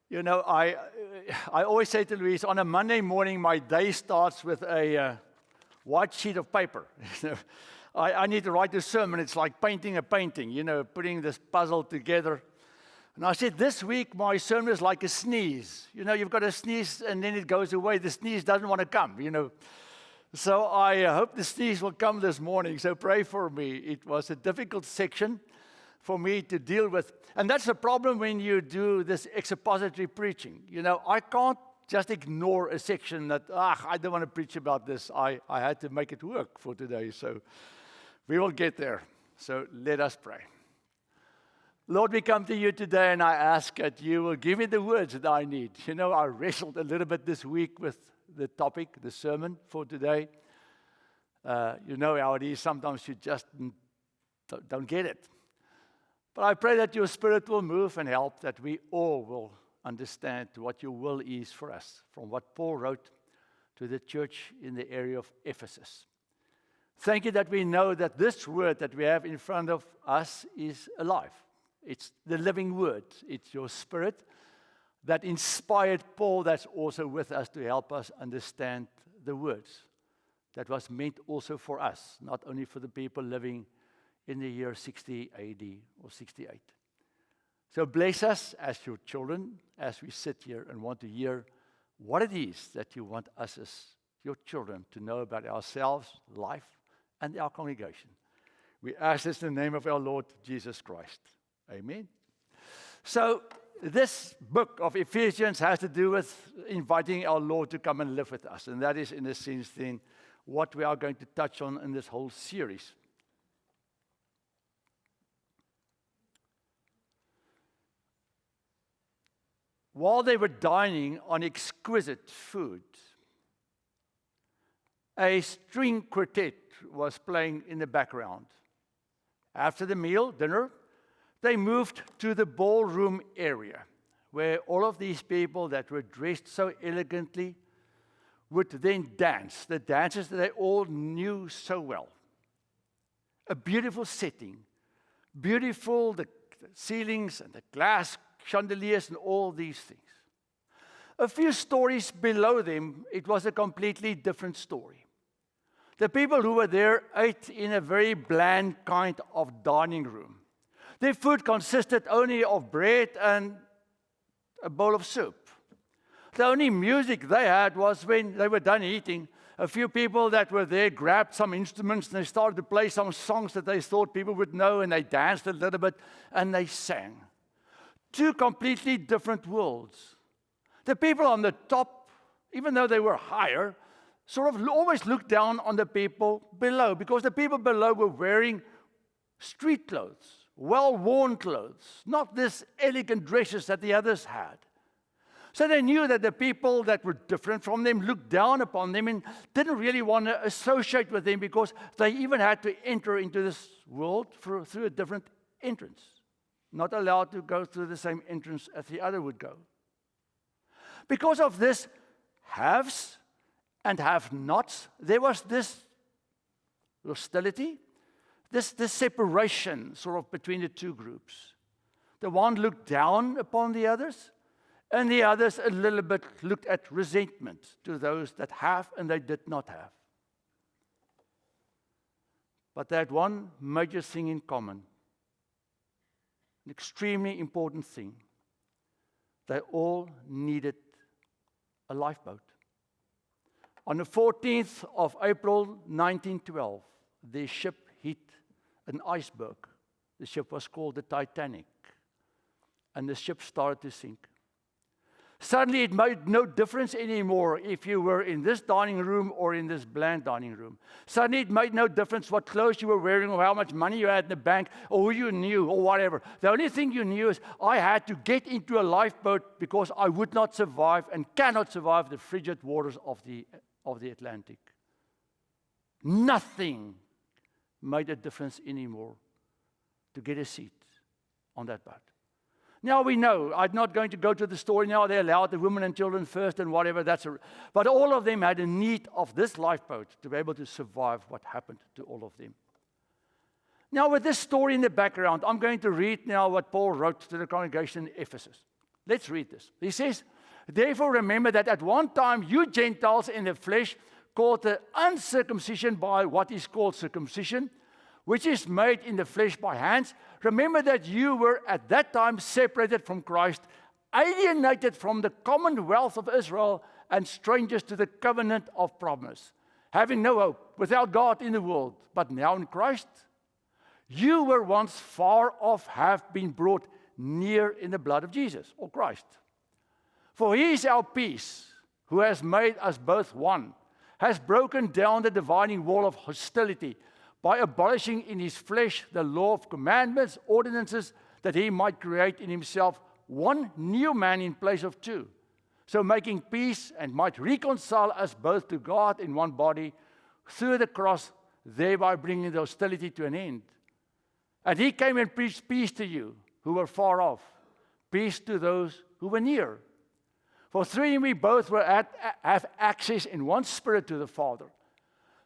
You know, I always say to Louise, on a Monday morning, my day starts with a white sheet of paper. I need to write a sermon. It's like painting a painting, putting this puzzle together. And I said, this week, my sermon is like a sneeze. You've got to sneeze, and then it goes away. The sneeze doesn't want to come, So I hope the sneeze will come this morning, so pray for me. It was a difficult section for me to deal with. And that's the problem when you do this expository preaching. I can't just ignore a section that, I don't want to preach about this. I had to make it work for today, so we will get there. So let us pray. Lord, we come to you today, and I ask that you will give me the words that I need. I wrestled a little bit this week with the topic, the sermon for today. You know how it is. Sometimes you just don't get it. But I pray that your Spirit will move and help, that we all will understand what your will is for us, from what Paul wrote to the church in the area of Ephesus. Thank you that we know that this word that we have in front of us is alive. It's the living word. It's your Spirit that inspired Paul, that's also with us to help us understand the words that was meant also for us, not only for the people living in the year 60 AD or 68. So bless us as your children as we sit here and want to hear what it is that you want us as your children to know about ourselves, life, and our congregation. We ask this in the name of our Lord Jesus Christ. Amen. So this book of Ephesians has to do with inviting our Lord to come and live with us. And that is, in a sense, then, what we are going to touch on in this whole series. While they were dining on exquisite food, a string quartet was playing in the background. After the meal, dinner, they moved to the ballroom area, where all of these people that were dressed so elegantly would then dance, the dances that they all knew so well. A beautiful setting, beautiful, the ceilings and the glass chandeliers and all these things. A few stories below them, it was a completely different story. The people who were there ate in a very bland kind of dining room. Their food consisted only of bread and a bowl of soup. The only music they had was when they were done eating. A few people that were there grabbed some instruments and they started to play some songs that they thought people would know, and they danced a little bit and they sang. Two completely different worlds. The people on the top, even though they were higher, sort of always looked down on the people below, because the people below were wearing street clothes, well-worn clothes, not this elegant dresses that the others had. So they knew that the people that were different from them looked down upon them and didn't really want to associate with them, because they even had to enter into this world through a different entrance. Not allowed to go through the same entrance as the other would go. Because of this haves and have-nots, there was this hostility, this separation sort of between the two groups. The one looked down upon the others, and the others a little bit looked at resentment to those that have and they did not have. But they had one major thing in common, an extremely important thing. They all needed a lifeboat. On the 14th of April 1912, their ship hit an iceberg. The ship was called the Titanic, and the ship started to sink. Suddenly, it made no difference anymore if you were in this dining room or in this bland dining room. Suddenly, it made no difference what clothes you were wearing or how much money you had in the bank or who you knew or whatever. The only thing you knew is, I had to get into a lifeboat because I would not survive and cannot survive the frigid waters of the Atlantic. Nothing made a difference anymore to get a seat on that boat. Now we know, I'm not going to go to the story now, they allowed the women and children first and whatever, but all of them had a need of this lifeboat to be able to survive what happened to all of them. Now with this story in the background, I'm going to read now what Paul wrote to the congregation in Ephesus. Let's read this. He says, therefore remember that at one time you Gentiles in the flesh called the uncircumcision by what is called circumcision, which is made in the flesh by hands. Remember that you were at that time separated from Christ, alienated from the commonwealth of Israel, and strangers to the covenant of promise, having no hope, without God in the world. But now in Christ, you were once far off, have been brought near in the blood of Jesus, or Christ. For he is our peace, who has made us both one, has broken down the dividing wall of hostility by abolishing in his flesh the law of commandments, ordinances, that he might create in himself one new man in place of two, so making peace, and might reconcile us both to God in one body through the cross, thereby bringing the hostility to an end. And he came and preached peace to you who were far off, peace to those who were near. For through him we both have access in one spirit to the Father.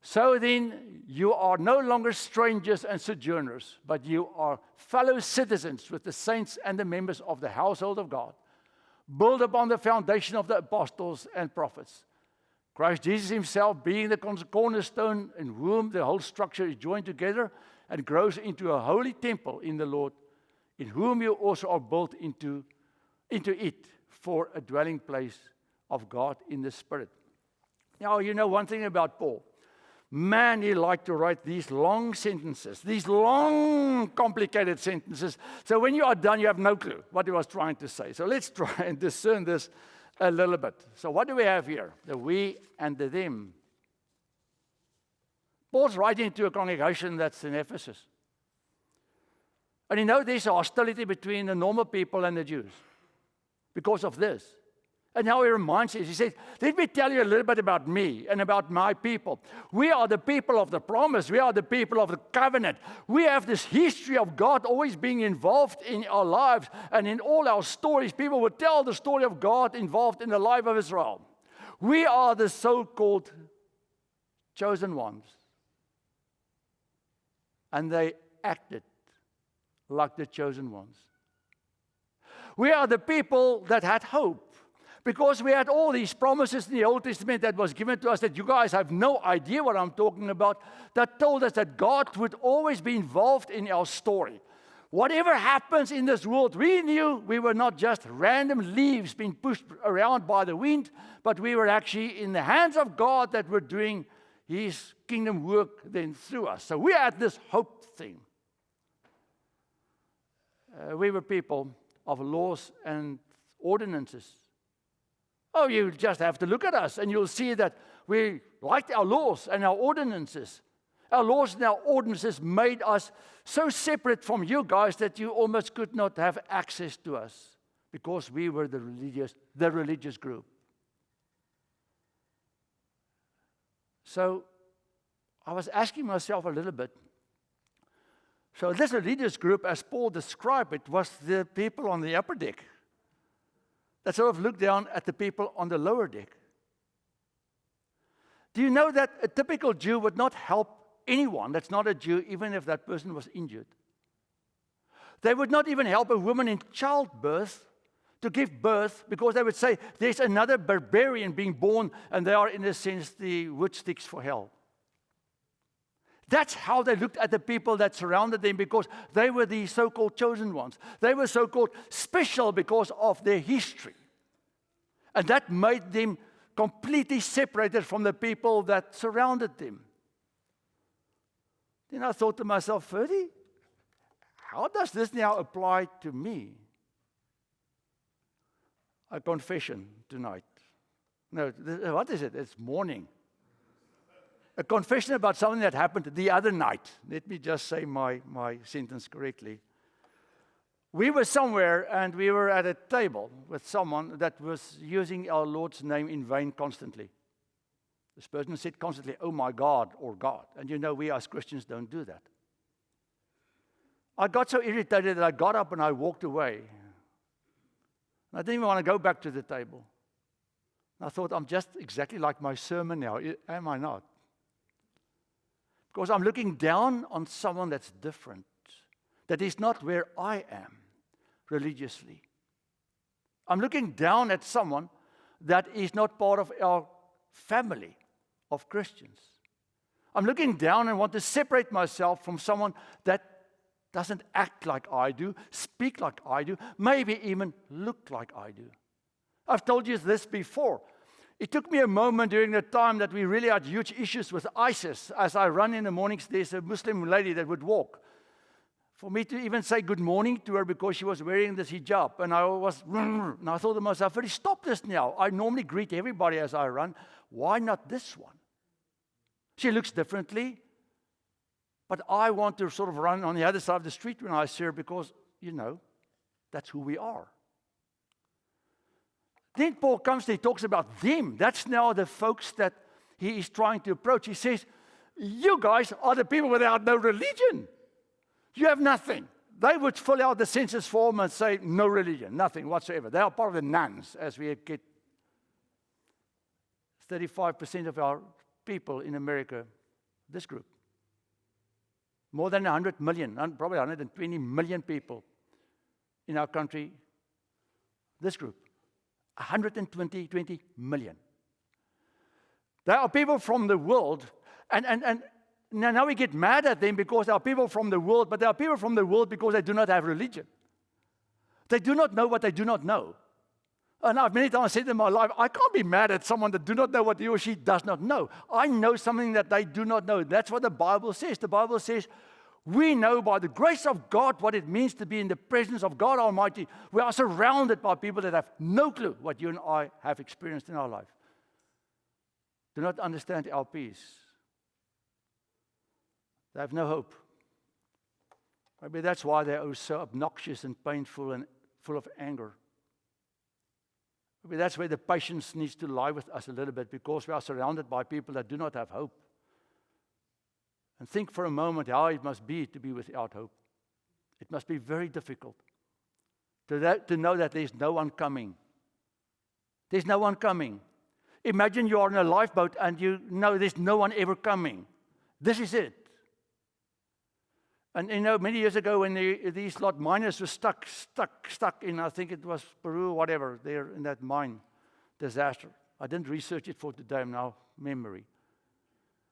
So then you are no longer strangers and sojourners, but you are fellow citizens with the saints and the members of the household of God, built upon the foundation of the apostles and prophets, Christ Jesus himself being the cornerstone, in whom the whole structure is joined together and grows into a holy temple in the Lord, in whom you also are built into it for a dwelling place of God in the Spirit. Now, you know one thing about Paul. Man, he liked to write these long sentences, these long, complicated sentences. So when you are done, you have no clue what he was trying to say. So let's try and discern this a little bit. So what do we have here? The we and the them. Paul's writing to a congregation that's in Ephesus. And you know there's a hostility between the normal people and the Jews because of this. And now he reminds us, he says, let me tell you a little bit about me and about my people. We are the people of the promise. We are the people of the covenant. We have this history of God always being involved in our lives, and in all our stories, people would tell the story of God involved in the life of Israel. We are the so-called chosen ones. And they acted like the chosen ones. We are the people that had hope. Because we had all these promises in the Old Testament that was given to us that you guys have no idea what I'm talking about, that told us that God would always be involved in our story. Whatever happens in this world, we knew we were not just random leaves being pushed around by the wind, but we were actually in the hands of God that were doing his kingdom work then through us. So we had this hope thing. We were people of laws and ordinances. Oh, you just have to look at us and you'll see that we liked our laws and our ordinances. Our laws and our ordinances made us so separate from you guys that you almost could not have access to us because we were the religious group. So I was asking myself a little bit. So this religious group, as Paul described it, was the people on the upper deck that sort of looked down at the people on the lower deck. Do you know that a typical Jew would not help anyone that's not a Jew, even if that person was injured? They would not even help a woman in childbirth to give birth because they would say, there's another barbarian being born, and they are, in a sense, the wood sticks for hell. That's how they looked at the people that surrounded them because they were the so-called chosen ones. They were so-called special because of their history. And that made them completely separated from the people that surrounded them. Then I thought to myself, Ferdy, how does this now apply to me? A confession tonight. No, what is it? It's morning. A confession about something that happened the other night. Let me just say my sentence correctly. We were somewhere and we were at a table with someone that was using our Lord's name in vain constantly. This person said constantly, oh my God, or God. And you know, we as Christians don't do that. I got so irritated that I got up and I walked away. I didn't even want to go back to the table. I thought, I'm just exactly like my sermon now, am I not? Because I'm looking down on someone that's different, that is not where I am religiously. I'm looking down at someone that is not part of our family of Christians. I'm looking down and want to separate myself from someone that doesn't act like I do, speak like I do, maybe even look like I do. I've told you this before. It took me a moment during the time that we really had huge issues with ISIS. As I run in the mornings, there's a Muslim lady that would walk. For me to even say good morning to her because she was wearing this hijab. And I thought to myself, really stop this now. I normally greet everybody as I run. Why not this one? She looks differently. But I want to sort of run on the other side of the street when I see her because, that's who we are. Then Paul comes and he talks about them. That's now the folks that he is trying to approach. He says, you guys are the people without no religion. You have nothing. They would fill out the census form and say, no religion, nothing whatsoever. They are part of the nuns, as we get 35% of our people in America, this group. More than 100 million, probably 120 million people in our country, this group. 120 million. There are people from the world, and now we get mad at them because there are people from the world, but there are people from the world because they do not have religion. They do not know what they do not know. And I've many times said in my life, I can't be mad at someone that do not know what he or she does not know. I know something that they do not know. That's what the Bible says. The Bible says, we know by the grace of God what it means to be in the presence of God Almighty. We are surrounded by people that have no clue what you and I have experienced in our life. Do not understand LPs. They have no hope. Maybe that's why they are so obnoxious and painful and full of anger. Maybe that's where the patience needs to lie with us a little bit, because we are surrounded by people that do not have hope. And think for a moment how it must be to be without hope. It must be very difficult to know that there's no one coming. There's no one coming. Imagine you are in a lifeboat and you know there's no one ever coming. This is it. And many years ago when these slot miners were stuck in, I think it was Peru or whatever, there in that mine disaster. I didn't research it for today, I'm now memory.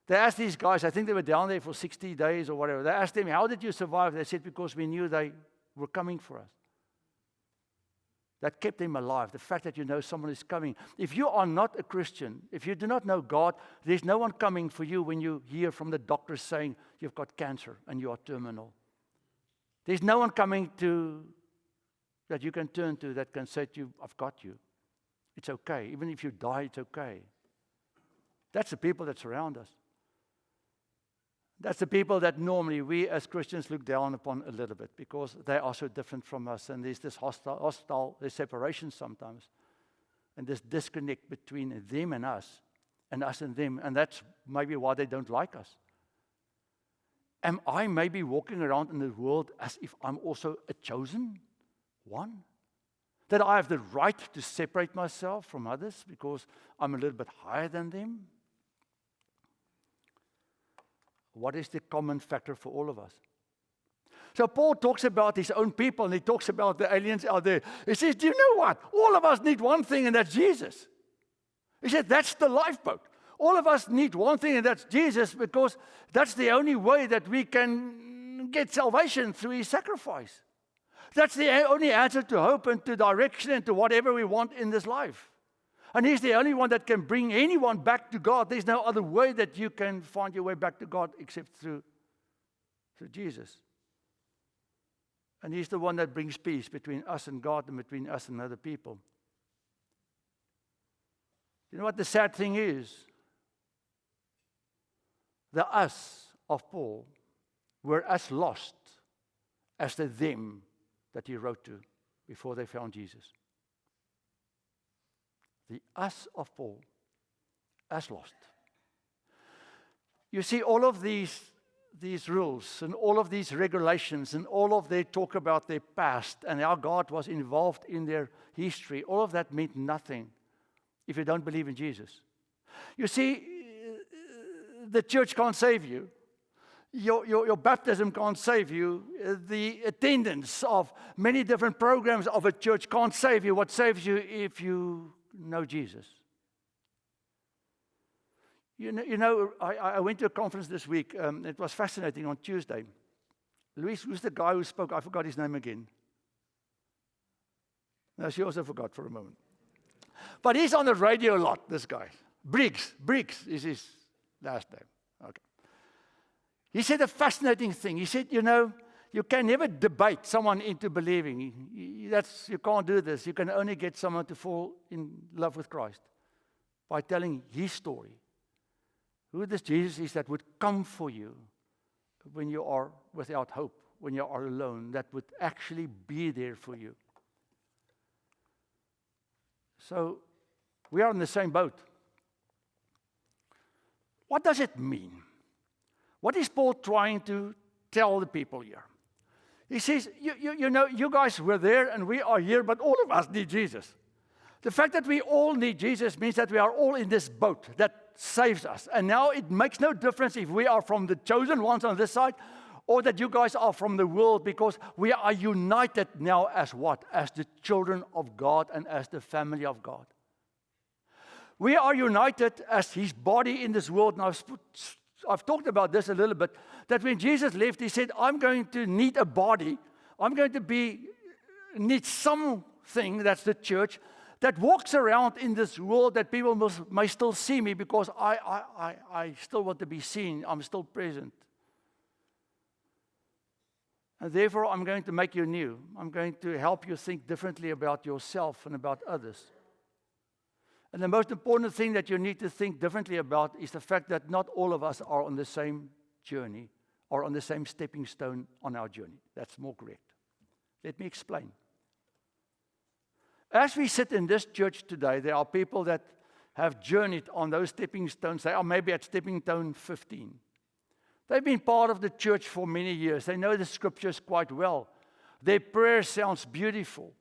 They asked these guys, I think they were down there for 60 days or whatever. They asked them, how did you survive? They said, because we knew they were coming for us. That kept them alive, the fact that you know someone is coming. If you are not a Christian, if you do not know God, there's no one coming for you when you hear from the doctors saying you've got cancer and you are terminal. There's no one coming that you can turn to that can say to you, I've got you. It's okay. Even if you die, it's okay. That's the people that surround us. That's the people that normally we as Christians look down upon a little bit because they are so different from us, and there's this hostile there's separation sometimes, and this disconnect between them and us and them, and that's maybe why they don't like us. Am I maybe walking around in the world as if I'm also a chosen one? That I have the right to separate myself from others because I'm a little bit higher than them? What is the common factor for all of us? So Paul talks about his own people and he talks about the aliens out there. He says, do you know what? All of us need one thing, and that's Jesus. He said, that's the lifeboat. All of us need one thing, and that's Jesus, because that's the only way that we can get salvation through his sacrifice. That's the only answer to hope and to direction and to whatever we want in this life. And he's the only one that can bring anyone back to God. There's no other way that you can find your way back to God except through Jesus. And he's the one that brings peace between us and God and between us and other people. You know what the sad thing is? The us of Paul were as lost as the them that he wrote to before they found Jesus. The us of Paul, as lost. You see, all of these rules and all of these regulations and all of their talk about their past and how God was involved in their history, all of that meant nothing if you don't believe in Jesus. You see, the church can't save you. Your baptism can't save you. The attendance of many different programs of a church can't save you. What saves you if you know Jesus? I went to a conference this week. It was fascinating on Tuesday. Luis, who's the guy who spoke? I forgot his name again. No, she also forgot for a moment. But he's on the radio a lot, this guy. Briggs is his last name. Okay. He said a fascinating thing. He said, you can never debate someone into believing. You can't do this. You can only get someone to fall in love with Christ by telling his story. Who this Jesus is that would come for you when you are without hope, when you are alone, that would actually be there for you. So we are in the same boat. What does it mean? What is Paul trying to tell the people here? He says, you guys were there and we are here, but all of us need Jesus. The fact that we all need Jesus means that we are all in this boat that saves us. And now it makes no difference if we are from the chosen ones on this side or that you guys are from the world, because we are united now as what? As the children of God and as the family of God. We are united as his body in this world. Now, I've talked about this a little bit, that when Jesus left, he said, I'm going to need a body. I'm going to need something, that's the church, that walks around in this world that people may still see me because I still want to be seen. I'm still present. And therefore, I'm going to make you new. I'm going to help you think differently about yourself and about others. And the most important thing that you need to think differently about is the fact that not all of us are on the same journey or on the same stepping stone on our journey. That's more correct. Let me explain. As we sit in this church today, there are people that have journeyed on those stepping stones. They are maybe at stepping stone 15. They've been part of the church for many years. They know the scriptures quite well. Their prayer sounds beautiful.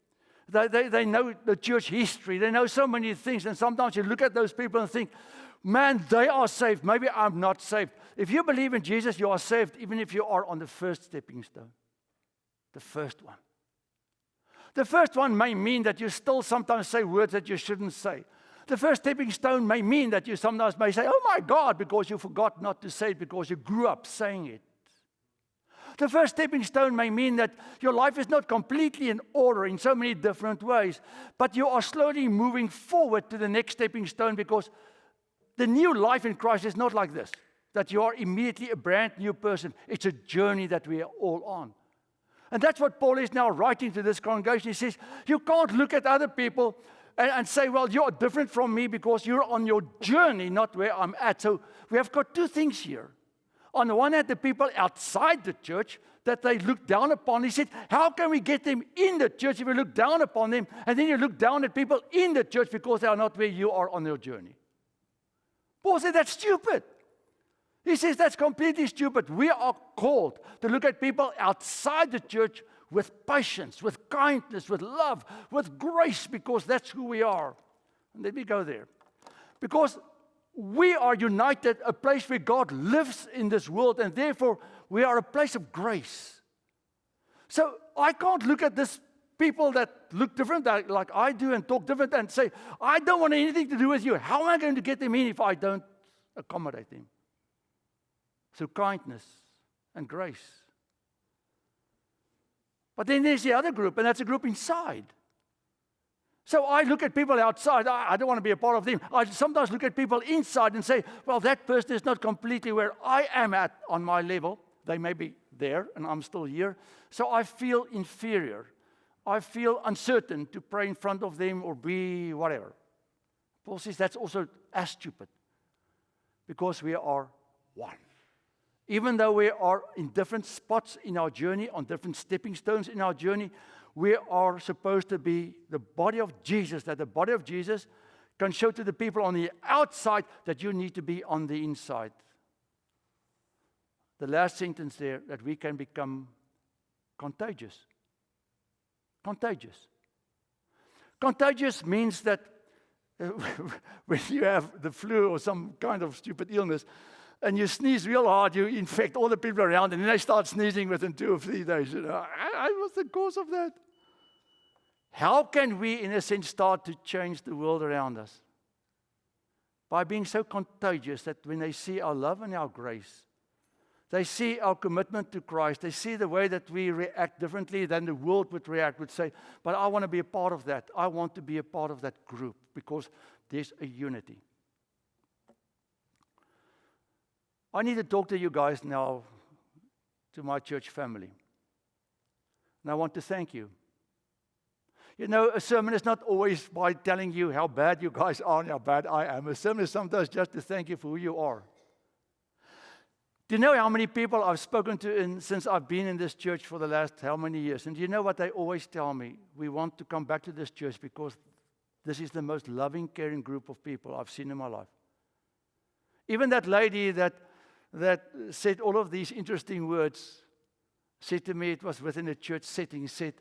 They know the church history. They know so many things. And sometimes you look at those people and think, man, they are saved. Maybe I'm not saved. If you believe in Jesus, you are saved, even if you are on the first stepping stone. The first one. The first one may mean that you still sometimes say words that you shouldn't say. The first stepping stone may mean that you sometimes may say, oh my God, because you forgot not to say it because you grew up saying it. The first stepping stone may mean that your life is not completely in order in so many different ways, but you are slowly moving forward to the next stepping stone, because the new life in Christ is not like this, that you are immediately a brand new person. It's a journey that we are all on. And that's what Paul is now writing to this congregation. He says, you can't look at other people and say, well, you're different from me because you're on your journey, not where I'm at. So we have got two things here. On the one hand, the people outside the church that they look down upon. He said, how can we get them in the church if we look down upon them? And then you look down at people in the church because they are not where you are on your journey. Paul said, that's stupid. He says that's completely stupid. We are called to look at people outside the church with patience, with kindness, with love, with grace, because that's who we are. And let me go there. Because we are united, a place where God lives in this world, and therefore we are a place of grace. So I can't look at this people that look different like I do and talk different and say, I don't want anything to do with you. How am I going to get them in if I don't accommodate them? Through kindness and grace. But then there's the other group, and that's a group inside. So I look at people outside, I don't want to be a part of them. I sometimes look at people inside and say, well, that person is not completely where I am at on my level. They may be there, and I'm still here. So I feel inferior. I feel uncertain to pray in front of them or be whatever. Paul says that's also as stupid, because we are one. Even though we are in different spots in our journey, on different stepping stones in our journey, we are supposed to be the body of Jesus, that the body of Jesus can show to the people on the outside that you need to be on the inside. The last sentence there, that we can become contagious. Contagious. Contagious means that when you have the flu or some kind of stupid illness, and you sneeze real hard, you infect all the people around, and then they start sneezing within 2 or 3 days. I was the cause of that. How can we, in a sense, start to change the world around us? By being so contagious that when they see our love and our grace, they see our commitment to Christ, they see the way that we react differently than the world would react, would say, but I want to be a part of that. I want to be a part of that group because there's a unity. I need to talk to you guys now, to my church family. And I want to thank you. You know, a sermon is not always by telling you how bad you guys are and how bad I am. A sermon is sometimes just to thank you for who you are. Do you know how many people I've spoken to since I've been in this church for the last how many years? And do you know what they always tell me? We want to come back to this church because this is the most loving, caring group of people I've seen in my life. Even that lady that said all of these interesting words said to me, it was within a church setting, said,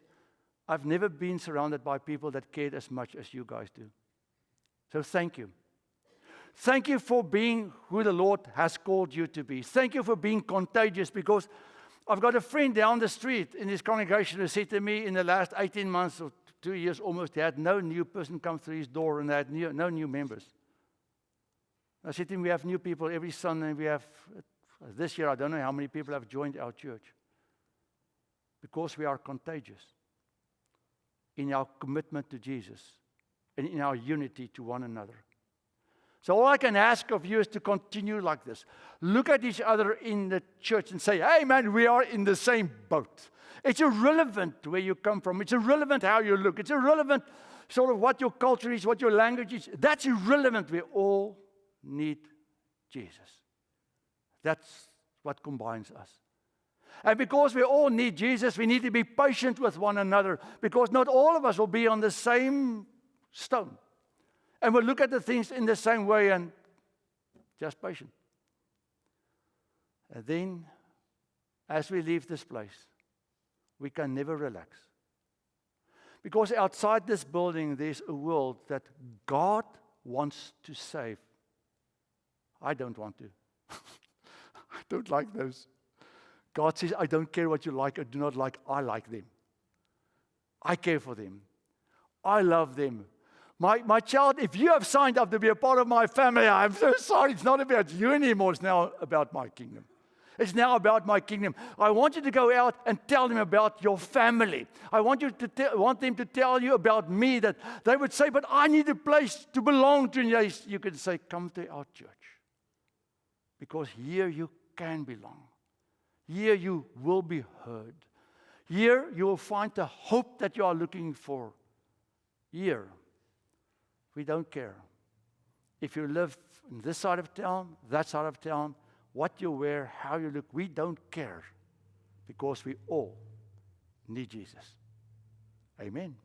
I've never been surrounded by people that cared as much as you guys do. So thank you. Thank you for being who the Lord has called you to be. Thank you for being contagious, because I've got a friend down the street in his congregation who said to me in the last 18 months or 2 years almost, he had no new person come through his door and they had no new members. I said to him, we have new people every Sunday. We have, this year, I don't know how many people have joined our church. Because we are contagious in our commitment to Jesus and in our unity to one another. So all I can ask of you is to continue like this. Look at each other in the church and say, hey man, we are in the same boat. It's irrelevant where you come from. It's irrelevant how you look. It's irrelevant sort of what your culture is, what your language is. That's irrelevant. We all need Jesus. That's what combines us. And because we all need Jesus, we need to be patient with one another, because not all of us will be on the same stone. And we'll look at the things in the same way, and just patient. And then, as we leave this place, we can never relax. Because outside this building, there's a world that God wants to save. I don't want to. I don't like those. God says, I don't care what you like or do not like. I like them. I care for them. I love them. My child, if you have signed up to be a part of my family, I'm so sorry. It's not about you anymore. It's now about my kingdom. It's now about my kingdom. I want you to go out and tell them about your family. I want them to tell you about me, that they would say, but I need a place to belong to. And you could say, come to our church. Because here you can belong. Here you will be heard. Here you will find the hope that you are looking for. Here, we don't care. If you live on this side of town, that side of town, what you wear, how you look, we don't care. Because we all need Jesus. Amen.